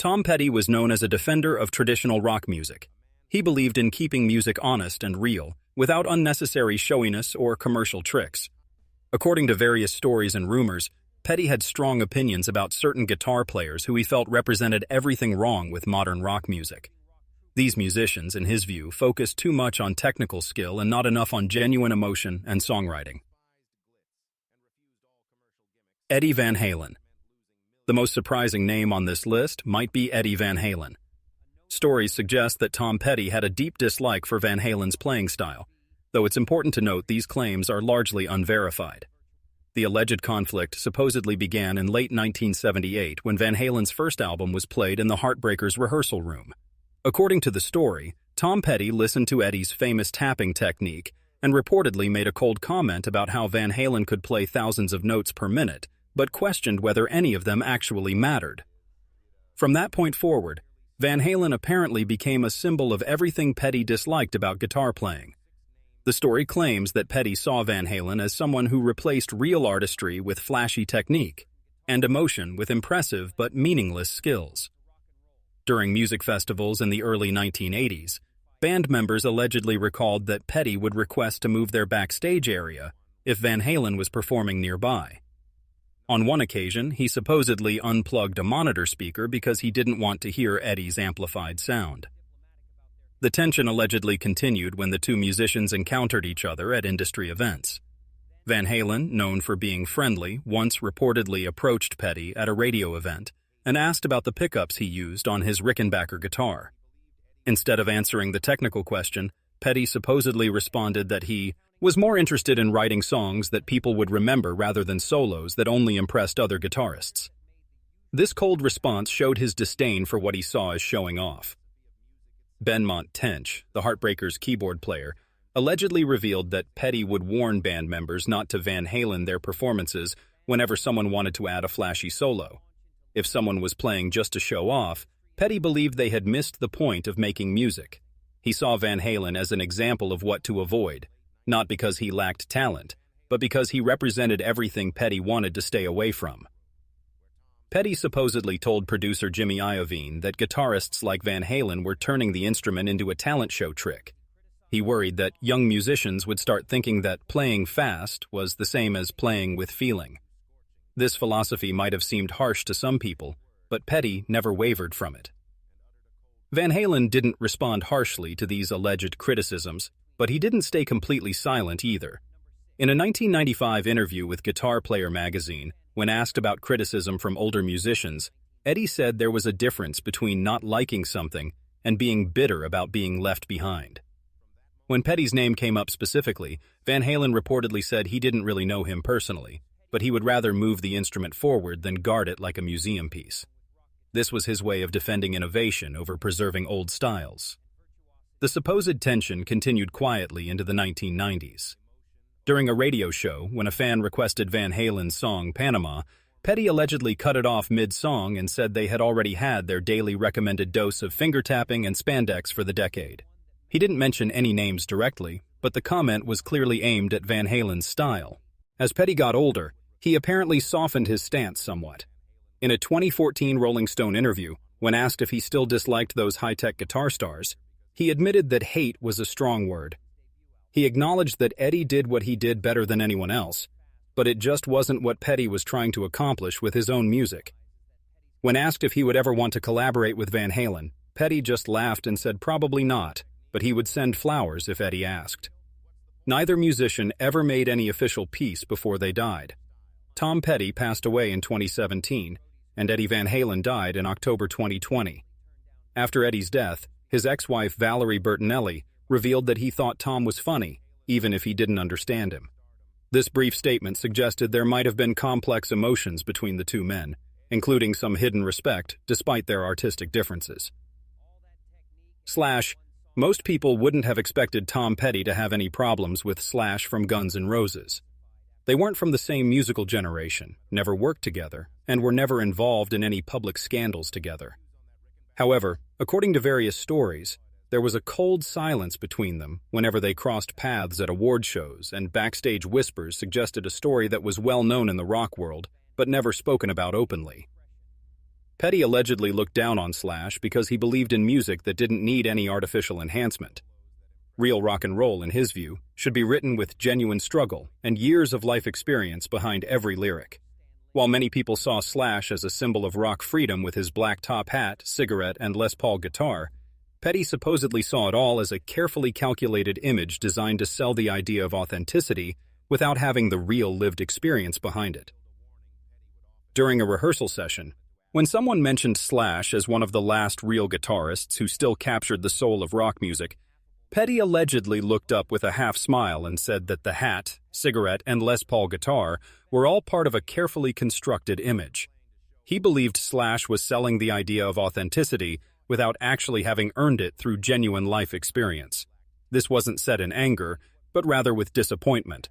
Tom Petty was known as a defender of traditional rock music. He believed in keeping music honest and real, without unnecessary showiness or commercial tricks. According to various stories and rumors, Petty had strong opinions about certain guitar players who he felt represented everything wrong with modern rock music. These musicians, in his view, focused too much on technical skill and not enough on genuine emotion and songwriting. Eddie Van Halen. The most surprising name on this list might be Eddie Van Halen. Stories suggest that Tom Petty had a deep dislike for Van Halen's playing style, though it's important to note these claims are largely unverified. The alleged conflict supposedly began in late 1978 when Van Halen's first album was played in the Heartbreakers' rehearsal room. According to the story, Tom Petty listened to Eddie's famous tapping technique and reportedly made a cold comment about how Van Halen could play thousands of notes per minute, but questioned whether any of them actually mattered. From that point forward, Van Halen apparently became a symbol of everything Petty disliked about guitar playing. The story claims that Petty saw Van Halen as someone who replaced real artistry with flashy technique and emotion with impressive but meaningless skills. During music festivals in the early 1980s, band members allegedly recalled that Petty would request to move their backstage area if Van Halen was performing nearby. On one occasion, he supposedly unplugged a monitor speaker because he didn't want to hear Eddie's amplified sound. The tension allegedly continued when the two musicians encountered each other at industry events. Van Halen, known for being friendly, once reportedly approached Petty at a radio event and asked about the pickups he used on his Rickenbacker guitar. Instead of answering the technical question, Petty supposedly responded that he was more interested in writing songs that people would remember rather than solos that only impressed other guitarists. This cold response showed his disdain for what he saw as showing off. Benmont Tench, the Heartbreakers' keyboard player, allegedly revealed that Petty would warn band members not to Van Halen their performances whenever someone wanted to add a flashy solo. If someone was playing just to show off, Petty believed they had missed the point of making music. He saw Van Halen as an example of what to avoid, not because he lacked talent, but because he represented everything Petty wanted to stay away from. Petty supposedly told producer Jimmy Iovine that guitarists like Van Halen were turning the instrument into a talent show trick. He worried that young musicians would start thinking that playing fast was the same as playing with feeling. This philosophy might have seemed harsh to some people, but Petty never wavered from it. Van Halen didn't respond harshly to these alleged criticisms, but he didn't stay completely silent either. In a 1995 interview with Guitar Player magazine, when asked about criticism from older musicians, Eddie said there was a difference between not liking something and being bitter about being left behind. When Petty's name came up specifically, Van Halen reportedly said he didn't really know him personally, but he would rather move the instrument forward than guard it like a museum piece. This was his way of defending innovation over preserving old styles. The supposed tension continued quietly into the 1990s. During a radio show, when a fan requested Van Halen's song Panama, Petty allegedly cut it off mid-song and said they had already had their daily recommended dose of finger-tapping and spandex for the decade. He didn't mention any names directly, but the comment was clearly aimed at Van Halen's style. As Petty got older, he apparently softened his stance somewhat. In a 2014 Rolling Stone interview, when asked if he still disliked those high-tech guitar stars, he admitted that hate was a strong word. He acknowledged that Eddie did what he did better than anyone else, but it just wasn't what Petty was trying to accomplish with his own music. When asked if he would ever want to collaborate with Van Halen, Petty just laughed and said probably not, but he would send flowers if Eddie asked. Neither musician ever made any official peace before they died. Tom Petty passed away in 2017, and Eddie Van Halen died in October 2020. After Eddie's death, his ex-wife Valerie Bertinelli revealed that he thought Tom was funny, even if he didn't understand him. This brief statement suggested there might have been complex emotions between the two men, including some hidden respect despite their artistic differences. Most people wouldn't have expected Tom Petty to have any problems with Slash from Guns N' Roses. They weren't from the same musical generation, never worked together, and were never involved in any public scandals together. However, according to various stories, there was a cold silence between them whenever they crossed paths at award shows, and backstage whispers suggested a story that was well known in the rock world, but never spoken about openly. Petty allegedly looked down on Slash because he believed in music that didn't need any artificial enhancement. Real rock and roll, in his view, should be written with genuine struggle and years of life experience behind every lyric. While many people saw Slash as a symbol of rock freedom with his black top hat, cigarette, and Les Paul guitar, Petty supposedly saw it all as a carefully calculated image designed to sell the idea of authenticity without having the real lived experience behind it. During a rehearsal session, when someone mentioned Slash as one of the last real guitarists who still captured the soul of rock music, Petty allegedly looked up with a half smile and said that the hat, cigarette, and Les Paul guitar were all part of a carefully constructed image. He believed Slash was selling the idea of authenticity without actually having earned it through genuine life experience. This wasn't said in anger, but rather with disappointment.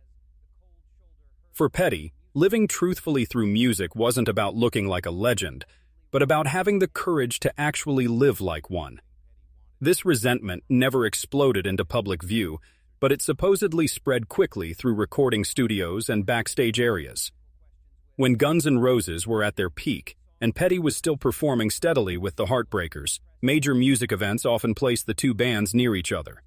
For Petty, living truthfully through music wasn't about looking like a legend, but about having the courage to actually live like one. This resentment never exploded into public view, but it supposedly spread quickly through recording studios and backstage areas. When Guns N' Roses were at their peak, and Petty was still performing steadily with the Heartbreakers, major music events often placed the two bands near each other.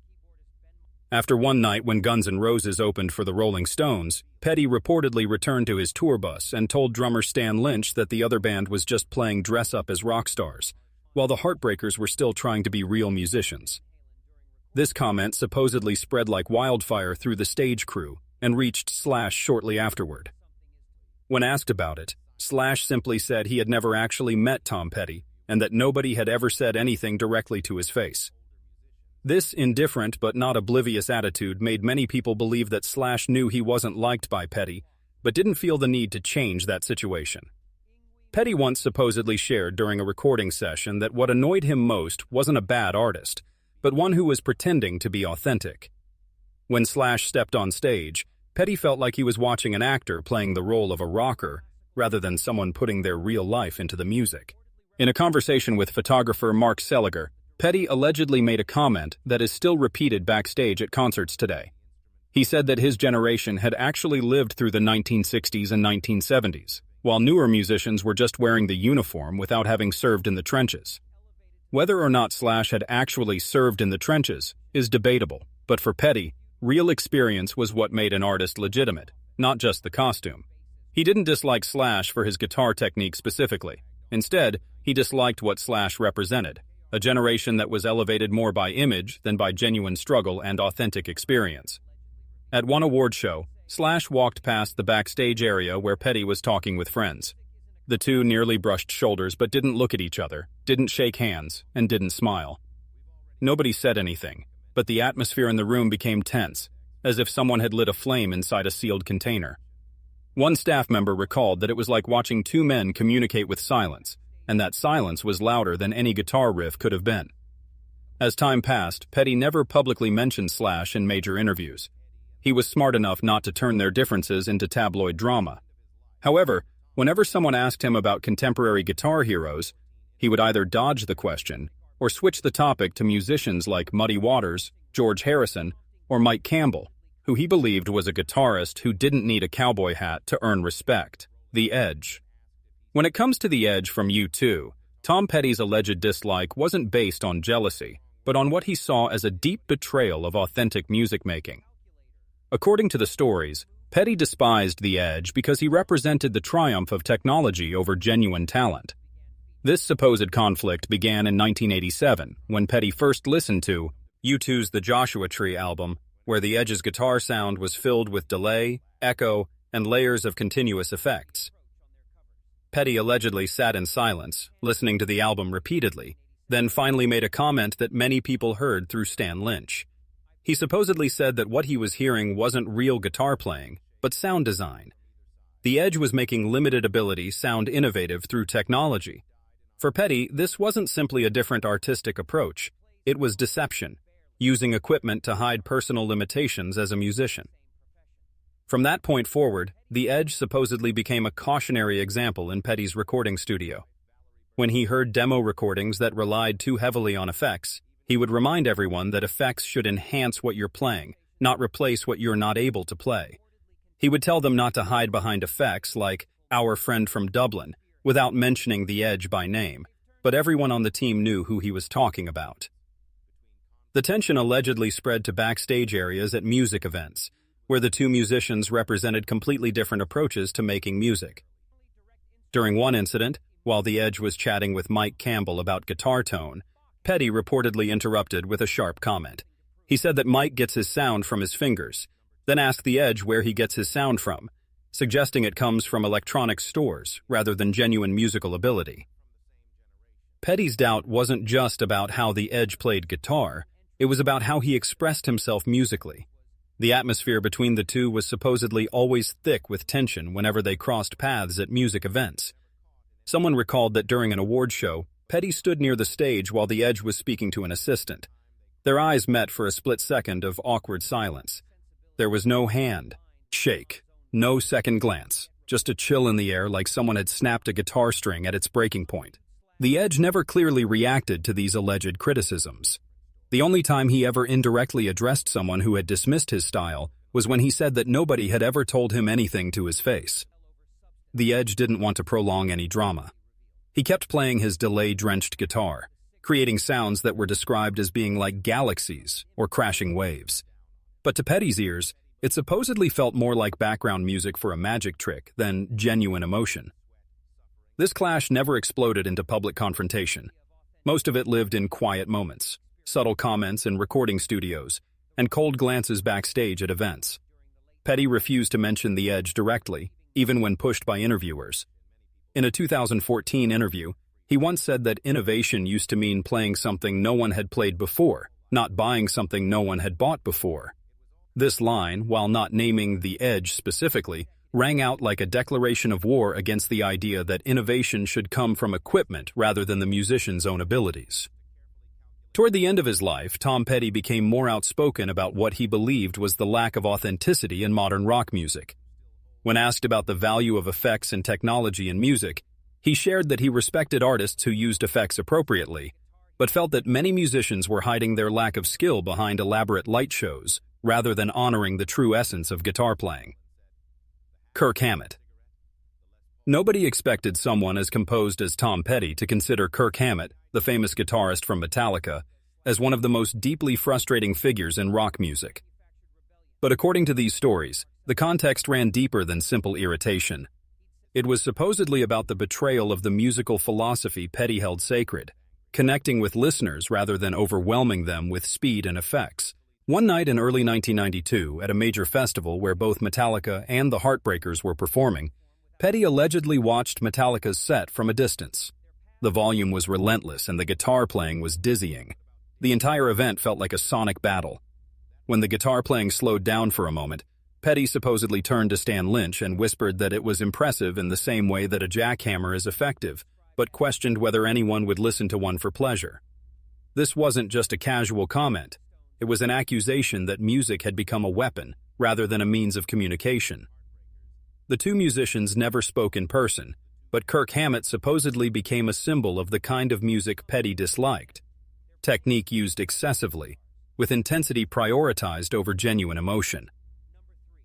After one night when Guns N' Roses opened for the Rolling Stones, Petty reportedly returned to his tour bus and told drummer Stan Lynch that the other band was just playing dress-up as rock stars, while the Heartbreakers were still trying to be real musicians. This comment supposedly spread like wildfire through the stage crew and reached Slash shortly afterward. When asked about it, Slash simply said he had never actually met Tom Petty and that nobody had ever said anything directly to his face. This indifferent but not oblivious attitude made many people believe that Slash knew he wasn't liked by Petty, but didn't feel the need to change that situation. Petty once supposedly shared during a recording session that what annoyed him most wasn't a bad artist, but one who was pretending to be authentic. When Slash stepped on stage, Petty felt like he was watching an actor playing the role of a rocker, rather than someone putting their real life into the music. In a conversation with photographer Mark Seliger, Petty allegedly made a comment that is still repeated backstage at concerts today. He said that his generation had actually lived through the 1960s and 1970s, while newer musicians were just wearing the uniform without having served in the trenches. Whether or not Slash had actually served in the trenches is debatable, but for Petty, real experience was what made an artist legitimate, not just the costume. He didn't dislike Slash for his guitar technique specifically. Instead, he disliked what Slash represented, a generation that was elevated more by image than by genuine struggle and authentic experience. At one award show, Slash walked past the backstage area where Petty was talking with friends. The two nearly brushed shoulders but didn't look at each other, didn't shake hands, and didn't smile. Nobody said anything, but the atmosphere in the room became tense, as if someone had lit a flame inside a sealed container. One staff member recalled that it was like watching two men communicate with silence, and that silence was louder than any guitar riff could have been. As time passed, Petty never publicly mentioned Slash in major interviews. He was smart enough not to turn their differences into tabloid drama. However, whenever someone asked him about contemporary guitar heroes, he would either dodge the question or switch the topic to musicians like Muddy Waters, George Harrison, or Mike Campbell, who he believed was a guitarist who didn't need a cowboy hat to earn respect. The Edge. When it comes to The Edge from U2, Tom Petty's alleged dislike wasn't based on jealousy, but on what he saw as a deep betrayal of authentic music making. According to the stories, Petty despised The Edge because he represented the triumph of technology over genuine talent. This supposed conflict began in 1987, when Petty first listened to U2's The Joshua Tree album, where The Edge's guitar sound was filled with delay, echo, and layers of continuous effects. Petty allegedly sat in silence, listening to the album repeatedly, then finally made a comment that many people heard through Stan Lynch. He supposedly said that what he was hearing wasn't real guitar playing, but sound design. The Edge was making limited ability sound innovative through technology. For Petty, this wasn't simply a different artistic approach. It was deception, using equipment to hide personal limitations as a musician. From that point forward, The Edge supposedly became a cautionary example in Petty's recording studio. When he heard demo recordings that relied too heavily on effects, he would remind everyone that effects should enhance what you're playing, not replace what you're not able to play. He would tell them not to hide behind effects like "Our Friend from Dublin," without mentioning the Edge by name, but everyone on the team knew who he was talking about. The tension allegedly spread to backstage areas at music events, where the two musicians represented completely different approaches to making music. During one incident, while the Edge was chatting with Mike Campbell about guitar tone, Petty reportedly interrupted with a sharp comment. He said that Mike gets his sound from his fingers, then asked the Edge where he gets his sound from, suggesting it comes from electronics stores rather than genuine musical ability. Petty's doubt wasn't just about how the Edge played guitar, it was about how he expressed himself musically. The atmosphere between the two was supposedly always thick with tension whenever they crossed paths at music events. Someone recalled that during an award show, Petty stood near the stage while the Edge was speaking to an assistant. Their eyes met for a split second of awkward silence. There was no hand shake, no second glance, just a chill in the air like someone had snapped a guitar string at its breaking point. The Edge never clearly reacted to these alleged criticisms. The only time he ever indirectly addressed someone who had dismissed his style was when he said that nobody had ever told him anything to his face. The Edge didn't want to prolong any drama. He kept playing his delay-drenched guitar, creating sounds that were described as being like galaxies or crashing waves. But to Petty's ears, it supposedly felt more like background music for a magic trick than genuine emotion. This clash never exploded into public confrontation. Most of it lived in quiet moments, subtle comments in recording studios, and cold glances backstage at events. Petty refused to mention the Edge directly, even when pushed by interviewers. In a 2014 interview, he once said that innovation used to mean playing something no one had played before, not buying something no one had bought before. This line, while not naming the Edge specifically, rang out like a declaration of war against the idea that innovation should come from equipment rather than the musician's own abilities. Toward the end of his life, Tom Petty became more outspoken about what he believed was the lack of authenticity in modern rock music. When asked about the value of effects and technology in music, he shared that he respected artists who used effects appropriately, but felt that many musicians were hiding their lack of skill behind elaborate light shows rather than honoring the true essence of guitar playing. Kirk Hammett. Nobody expected someone as composed as Tom Petty to consider Kirk Hammett, the famous guitarist from Metallica, as one of the most deeply frustrating figures in rock music. But according to these stories, the context ran deeper than simple irritation. It was supposedly about the betrayal of the musical philosophy Petty held sacred, connecting with listeners rather than overwhelming them with speed and effects. One night in early 1992, at a major festival where both Metallica and the Heartbreakers were performing, Petty allegedly watched Metallica's set from a distance. The volume was relentless and the guitar playing was dizzying. The entire event felt like a sonic battle. When the guitar playing slowed down for a moment, Petty supposedly turned to Stan Lynch and whispered that it was impressive in the same way that a jackhammer is effective, but questioned whether anyone would listen to one for pleasure. This wasn't just a casual comment. It was an accusation that music had become a weapon rather than a means of communication. The two musicians never spoke in person, but Kirk Hammett supposedly became a symbol of the kind of music Petty disliked. Technique used excessively, with intensity prioritized over genuine emotion.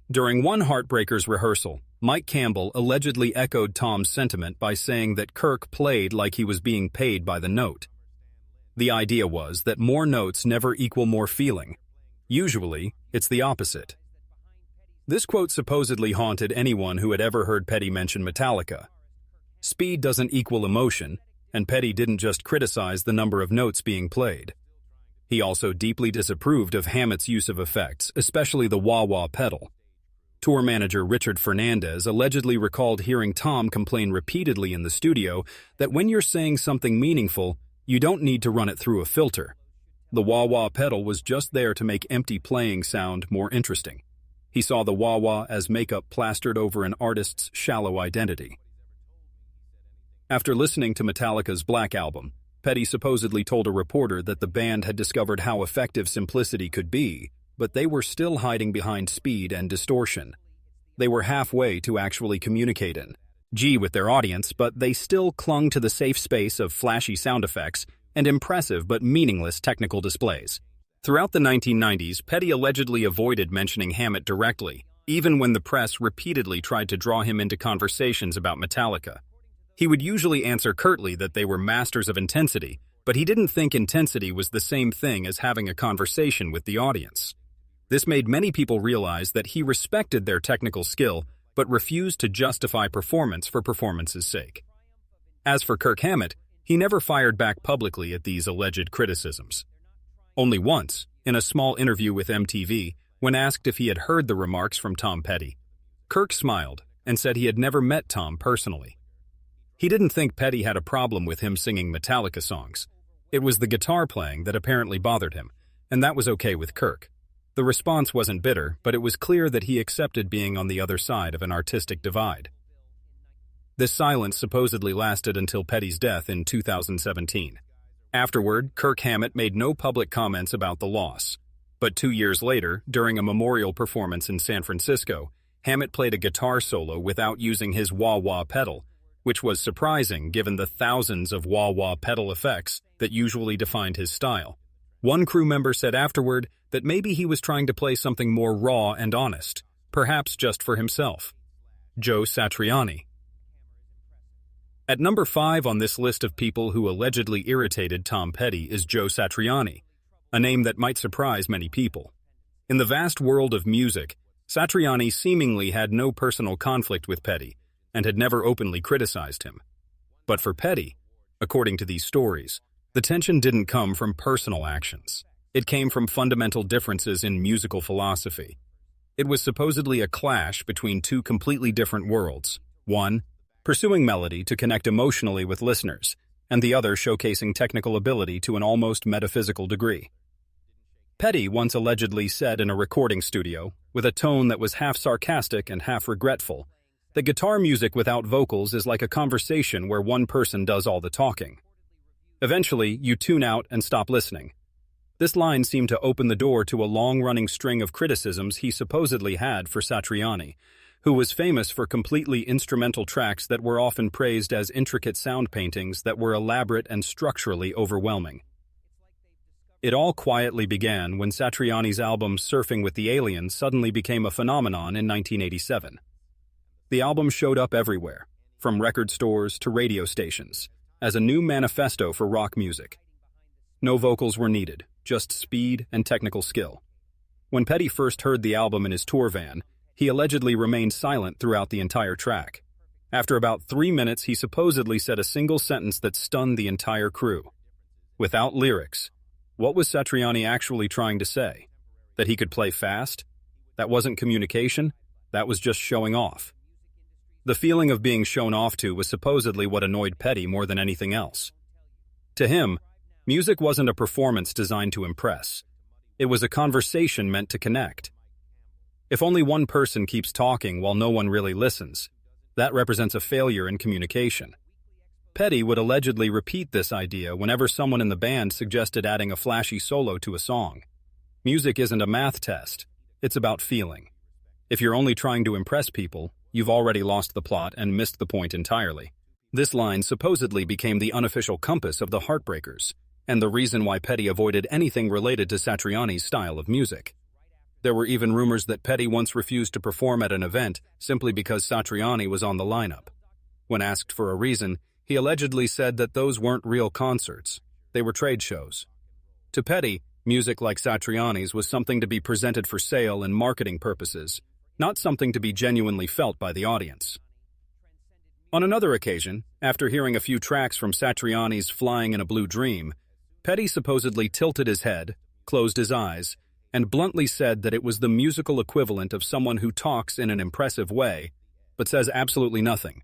During one Heartbreakers rehearsal, Mike Campbell allegedly echoed Tom's sentiment by saying that Kirk played like he was being paid by the note. The idea was that more notes never equal more feeling. Usually, it's the opposite. This quote supposedly haunted anyone who had ever heard Petty mention Metallica. Speed doesn't equal emotion, and Petty didn't just criticize the number of notes being played. He also deeply disapproved of Hammett's use of effects, especially the wah-wah pedal. Tour manager Richard Fernandez allegedly recalled hearing Tom complain repeatedly in the studio that when you're saying something meaningful, you don't need to run it through a filter. The wah-wah pedal was just there to make empty playing sound more interesting. He saw the wah-wah as makeup plastered over an artist's shallow identity. After listening to Metallica's Black Album, Petty supposedly told a reporter that the band had discovered how effective simplicity could be, but they were still hiding behind speed and distortion. They were halfway to actually communicating with their audience, but they still clung to the safe space of flashy sound effects and impressive but meaningless technical displays. Throughout the 1990s, Petty allegedly avoided mentioning Hammett directly, even when the press repeatedly tried to draw him into conversations about Metallica. He would usually answer curtly that they were masters of intensity, but he didn't think intensity was the same thing as having a conversation with the audience. This made many people realize that he respected their technical skill, but refused to justify performance for performance's sake. As for Kirk Hammett, he never fired back publicly at these alleged criticisms. Only once, in a small interview with MTV, when asked if he had heard the remarks from Tom Petty, Kirk smiled and said he had never met Tom personally. He didn't think Petty had a problem with him singing Metallica songs. It was the guitar playing that apparently bothered him, and that was okay with Kirk. The response wasn't bitter, but it was clear that he accepted being on the other side of an artistic divide. This silence supposedly lasted until Petty's death in 2017. Afterward, Kirk Hammett made no public comments about the loss. But 2 years later, during a memorial performance in San Francisco, Hammett played a guitar solo without using his wah-wah pedal, which was surprising given the thousands of wah-wah pedal effects that usually defined his style. One crew member said afterward that maybe he was trying to play something more raw and honest, perhaps just for himself. Joe Satriani. At number 5 on this list of people who allegedly irritated Tom Petty is Joe Satriani, a name that might surprise many people. In the vast world of music, Satriani seemingly had no personal conflict with Petty and had never openly criticized him. But for Petty, according to these stories, the tension didn't come from personal actions. It came from fundamental differences in musical philosophy. It was supposedly a clash between two completely different worlds. One, pursuing melody to connect emotionally with listeners, and the other showcasing technical ability to an almost metaphysical degree. Petty once allegedly said in a recording studio, with a tone that was half sarcastic and half regretful, that guitar music without vocals is like a conversation where one person does all the talking. Eventually, you tune out and stop listening. This line seemed to open the door to a long-running string of criticisms he supposedly had for Satriani, who was famous for completely instrumental tracks that were often praised as intricate sound paintings that were elaborate and structurally overwhelming. It all quietly began when Satriani's album Surfing with the Aliens suddenly became a phenomenon in 1987. The album showed up everywhere, from record stores to radio stations, as a new manifesto for rock music. No vocals were needed, just speed and technical skill. When Petty first heard the album in his tour van, he allegedly remained silent throughout the entire track. After about 3 minutes, he supposedly said a single sentence that stunned the entire crew. Without lyrics, what was Satriani actually trying to say? That he could play fast? That wasn't communication? That was just showing off. The feeling of being shown off to was supposedly what annoyed Petty more than anything else. To him, music wasn't a performance designed to impress. It was a conversation meant to connect. If only one person keeps talking while no one really listens, that represents a failure in communication. Petty would allegedly repeat this idea whenever someone in the band suggested adding a flashy solo to a song. Music isn't a math test, it's about feeling. If you're only trying to impress people, you've already lost the plot and missed the point entirely. This line supposedly became the unofficial compass of the Heartbreakers, and the reason why Petty avoided anything related to Satriani's style of music. There were even rumors that Petty once refused to perform at an event simply because Satriani was on the lineup. When asked for a reason, he allegedly said that those weren't real concerts, they were trade shows. To Petty, music like Satriani's was something to be presented for sale and marketing purposes, not something to be genuinely felt by the audience. On another occasion, after hearing a few tracks from Satriani's Flying in a Blue Dream, Petty supposedly tilted his head, closed his eyes, and bluntly said that it was the musical equivalent of someone who talks in an impressive way, but says absolutely nothing.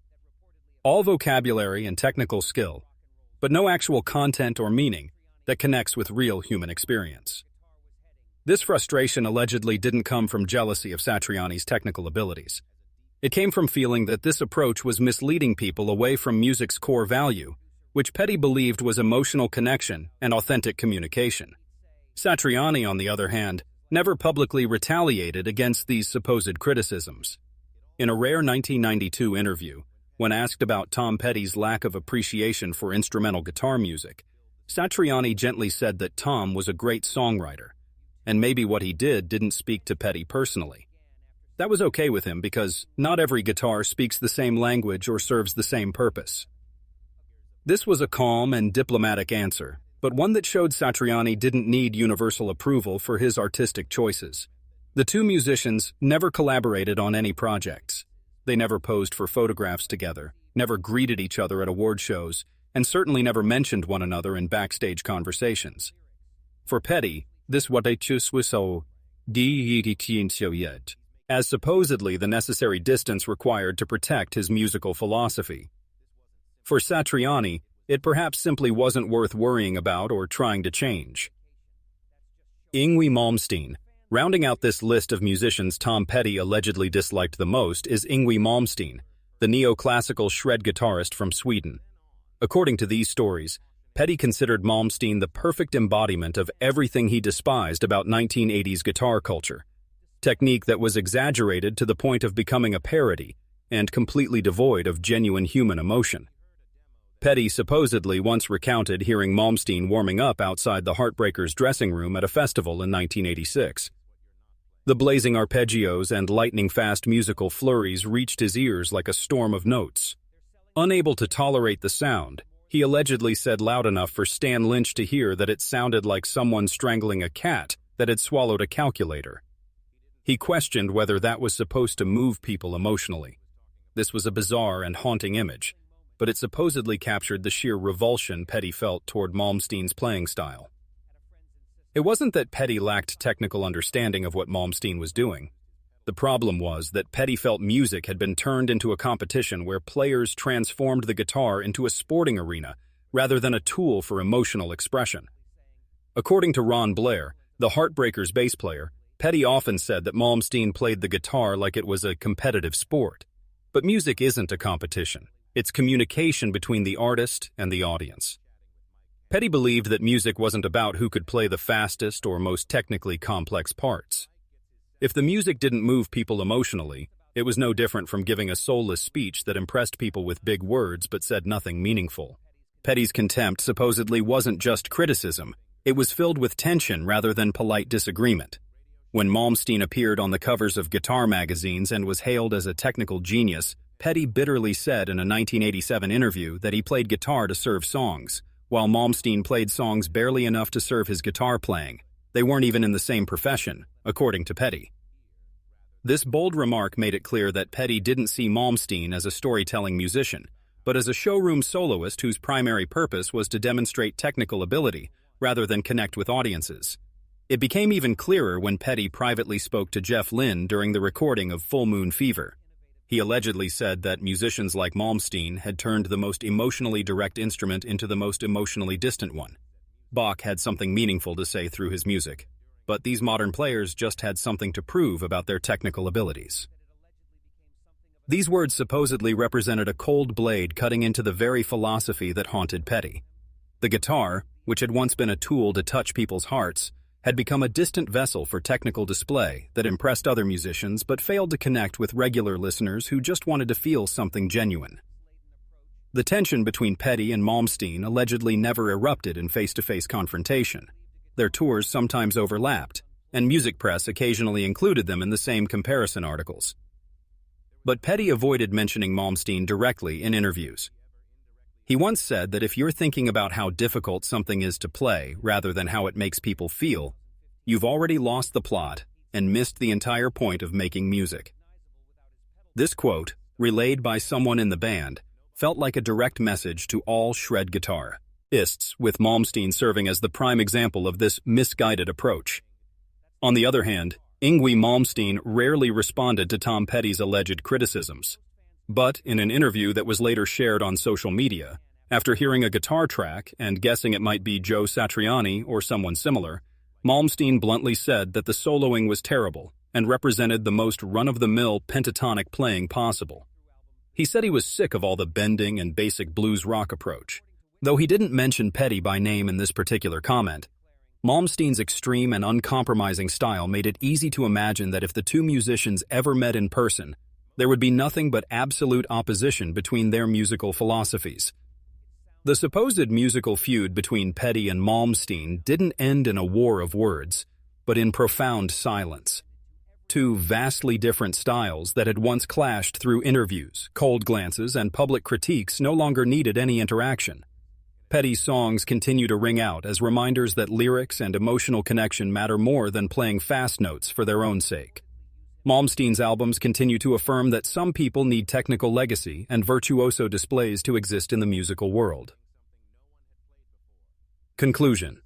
All vocabulary and technical skill, but no actual content or meaning that connects with real human experience. This frustration allegedly didn't come from jealousy of Satriani's technical abilities. It came from feeling that this approach was misleading people away from music's core value, which Petty believed was emotional connection and authentic communication. Satriani, on the other hand, never publicly retaliated against these supposed criticisms. In a rare 1992 interview, when asked about Tom Petty's lack of appreciation for instrumental guitar music, Satriani gently said that Tom was a great songwriter, and maybe what he did didn't speak to Petty personally. That was okay with him because not every guitar speaks the same language or serves the same purpose. This was a calm and diplomatic answer, but one that showed Satriani didn't need universal approval for his artistic choices. The two musicians never collaborated on any projects. They never posed for photographs together, never greeted each other at award shows, and certainly never mentioned one another in backstage conversations. For Petty, this was so yet, as supposedly the necessary distance required to protect his musical philosophy. For Satriani, it perhaps simply wasn't worth worrying about or trying to change. Yngwie Malmsteen. Rounding out this list of musicians Tom Petty allegedly disliked the most is Yngwie Malmsteen, the neoclassical shred guitarist from Sweden. According to these stories, Petty considered Malmsteen the perfect embodiment of everything he despised about 1980s guitar culture, technique that was exaggerated to the point of becoming a parody and completely devoid of genuine human emotion. Petty supposedly once recounted hearing Malmsteen warming up outside the Heartbreakers' dressing room at a festival in 1986. The blazing arpeggios and lightning-fast musical flurries reached his ears like a storm of notes. Unable to tolerate the sound, he allegedly said loud enough for Stan Lynch to hear that it sounded like someone strangling a cat that had swallowed a calculator. He questioned whether that was supposed to move people emotionally. This was a bizarre and haunting image, but it supposedly captured the sheer revulsion Petty felt toward Malmsteen's playing style. It wasn't that Petty lacked technical understanding of what Malmsteen was doing. The problem was that Petty felt music had been turned into a competition where players transformed the guitar into a sporting arena rather than a tool for emotional expression. According to Ron Blair, the Heartbreakers bass player, Petty often said that Malmsteen played the guitar like it was a competitive sport. But music isn't a competition. It's communication between the artist and the audience. Petty believed that music wasn't about who could play the fastest or most technically complex parts. If the music didn't move people emotionally, it was no different from giving a soulless speech that impressed people with big words but said nothing meaningful. Petty's contempt supposedly wasn't just criticism, it was filled with tension rather than polite disagreement. When Malmsteen appeared on the covers of guitar magazines and was hailed as a technical genius, Petty bitterly said in a 1987 interview that he played guitar to serve songs, while Malmsteen played songs barely enough to serve his guitar playing. They weren't even in the same profession, according to Petty. This bold remark made it clear that Petty didn't see Malmsteen as a storytelling musician, but as a showroom soloist whose primary purpose was to demonstrate technical ability rather than connect with audiences. It became even clearer when Petty privately spoke to Jeff Lynne during the recording of Full Moon Fever. He allegedly said that musicians like Malmsteen had turned the most emotionally direct instrument into the most emotionally distant one. Bach had something meaningful to say through his music, but these modern players just had something to prove about their technical abilities. These words supposedly represented a cold blade cutting into the very philosophy that haunted Petty. The guitar, which had once been a tool to touch people's hearts, had become a distant vessel for technical display that impressed other musicians but failed to connect with regular listeners who just wanted to feel something genuine. The tension between Petty and Malmsteen allegedly never erupted in face-to-face confrontation. Their tours sometimes overlapped, and music press occasionally included them in the same comparison articles. But Petty avoided mentioning Malmsteen directly in interviews. He once said that if you're thinking about how difficult something is to play rather than how it makes people feel, you've already lost the plot and missed the entire point of making music. This quote, relayed by someone in the band, felt like a direct message to all shred guitarists, with Malmsteen serving as the prime example of this misguided approach. On the other hand, Yngwie Malmsteen rarely responded to Tom Petty's alleged criticisms. But in an interview that was later shared on social media, after hearing a guitar track and guessing it might be Joe Satriani or someone similar, Malmsteen bluntly said that the soloing was terrible and represented the most run-of-the-mill pentatonic playing possible. He said he was sick of all the bending and basic blues rock approach. Though he didn't mention Petty by name in this particular comment, Malmsteen's extreme and uncompromising style made it easy to imagine that if the two musicians ever met in person, there would be nothing but absolute opposition between their musical philosophies. The supposed musical feud between Petty and Malmsteen didn't end in a war of words, but in profound silence. Two vastly different styles that had once clashed through interviews, cold glances, and public critiques no longer needed any interaction. Petty's songs continue to ring out as reminders that lyrics and emotional connection matter more than playing fast notes for their own sake. Malmsteen's albums continue to affirm that some people need technical legacy and virtuoso displays to exist in the musical world. Conclusion.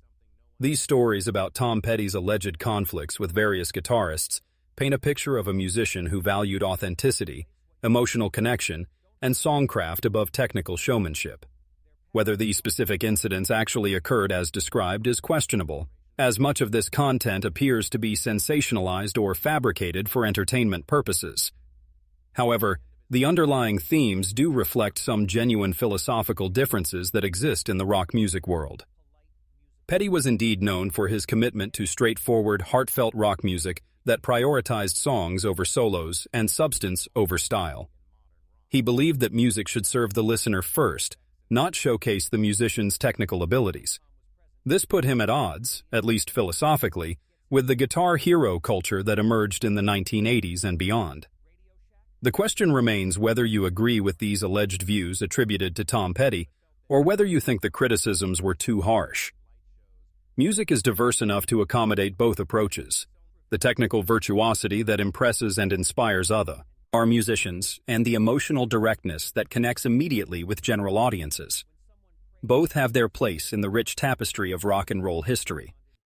These stories about Tom Petty's alleged conflicts with various guitarists paint a picture of a musician who valued authenticity, emotional connection, and songcraft above technical showmanship. Whether these specific incidents actually occurred as described is questionable, as much of this content appears to be sensationalized or fabricated for entertainment purposes. However, the underlying themes do reflect some genuine philosophical differences that exist in the rock music world. Petty was indeed known for his commitment to straightforward, heartfelt rock music that prioritized songs over solos and substance over style. He believed that music should serve the listener first, not showcase the musician's technical abilities. This put him at odds, at least philosophically, with the guitar hero culture that emerged in the 1980s and beyond. The question remains whether you agree with these alleged views attributed to Tom Petty, or whether you think the criticisms were too harsh. Music is diverse enough to accommodate both approaches. The technical virtuosity that impresses and inspires are musicians, and the emotional directness that connects immediately with general audiences. Both have their place in the rich tapestry of rock and roll history.